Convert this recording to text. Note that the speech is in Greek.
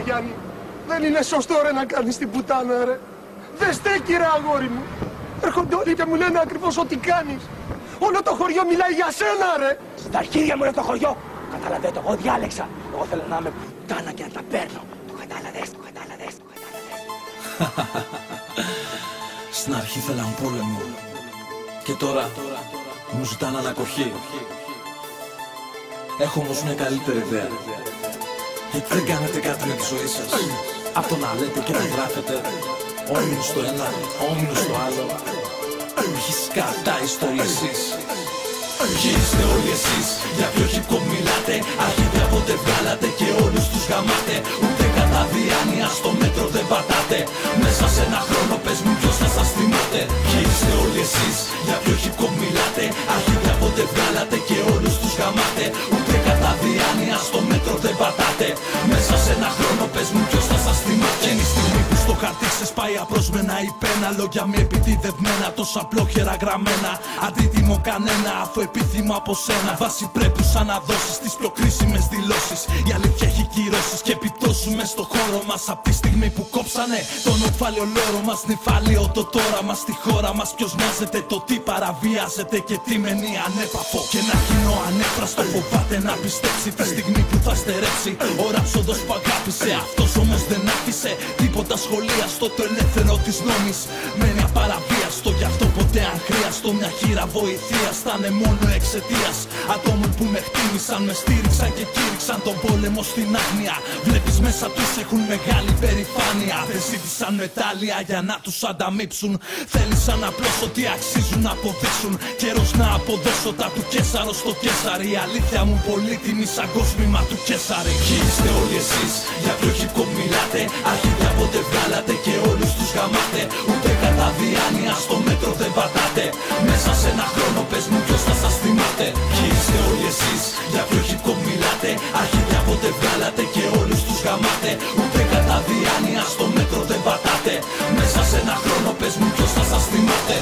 Γιάννη. Δεν είναι σωστό ρε να κάνεις την πουτάνα ρε. Δεν στέκει ρε αγόρι μου. Έρχονται όλοι και μου λένε ακριβώς ό,τι κάνεις. Όλο το χωριό μιλάει για σένα ρε. Στα αρχίδια μου είναι το χωριό. Καταλαβαίνετε, εγώ διάλεξα. Εγώ θέλω να είμαι πουτάνα και να τα παίρνω. Το κατάλαβες, το κατάλαβες, το κατάλαβες. Στην αρχή θέλαν πόλεμο. Και τώρα μου ζητάνε ανακοχή. Έχω όμως μια καλύτερη ιδέα. Γιατί δεν κάνετε κάτι με τη ζωή σας. Αυτό να λέτε και να γράφετε. Όμιλος στο ένα, όμιλος στο άλλο. Ποιοι σκατά ιστορία εσείς. Ποιοι είστε όλοι εσείς. Για ποιο hip-hop μιλάτε. Αρχίδια πότε βγάλατε και όλους τους γαμάτε. Ούτε κατά διάνοια στο μέτρο δεν πατάτε. Μέσα σε ένα χρόνο πες μου ποιος θα σας θυμάται. Ποιοι είστε όλοι εσείς. Για ποιο hip-hop μιλάτε. Αρχίδια πότε βγάλατε και όλους τους γαμάτε. Ούτε κατά διάνοια στο μέτρο δεν πατάτε. Μέσα σε ένα χρόνο πες μου ποιος θα σας θυμάται. Και είναι η στιγμή που στο χαρτί ξεσπάει απρόσμενα η πένα. Λόγια μη επιτιδευμένα, τόσα απλόχερα γραμμένα. Αντίτιμο κανένα, αφού επίθυμο από σένα. Βάση πρέπουσα να δώσεις τις πιο κρίσιμες δηλώσεις. Η αλήθεια έχει κυρώσεις και επιπτώσεις μες στο χώρο μας. Απ' τη στιγμή που κόψανε τον οφάλιο λόρο μας. Νυφάλιο το τώρα μας, στη χώρα μας. Ποιος νοιάζεται το τι παραβιάζεται και τι μένει ανέπαφο. Και ένα κοινό ανέφραστο φοβάται να πιστέψει τη στιγμή που θα στερέψει. Ο ράψοδος που αγάπησε, αυτός όμως δεν άφησε τίποτα σχολίαστο. Το ελεύθερο της νόμης μένει απαραβίαστο. Γι' αυτό ποτέ αν χρειαστώ μια χείρα βοηθείας θα είναι μόνο εξαιτίας ατόμων που με χτίμησαν, με στήριξαν και κήρυξαν τον πόλεμο στην άγνοια. Βλέπεις μέσα τους έχουν μεγάλη περηφάνεια. Δεν ζήτησαν μετάλλια για να τους ανταμείψουν. Θέλησαν απλώς ότι αξίζουν να αποδείξουν. Καιρός να αποδώσω τα του Κέσαρο στο Κέσαρι. Η αλήθεια μου πολύτιμη σαν κόσμημα του Κέσαρι. Ποιοι είστε όλοι εσείς, για ποιο hip-hop μιλάτε. Αρχίδια πότε βγάλατε και όλους τους γαμάτε. Ούτε κατά διάνοια στο μέτρο δεν πατάτε. Μέσα σε ένα χρόνο πες μου ποιος θα σας θυμάται. Ποιοι είστε όλοι εσείς, για ποιο hip-hop μιλάτε. Αρχίδια πότε βγάλατε και όλους τους γαμάτε. Ούτε κατά διάνοια στο μέτρο δεν πατάτε. Μέσα σε ένα χρόνο πες μου ποιος θα σας θυμάται.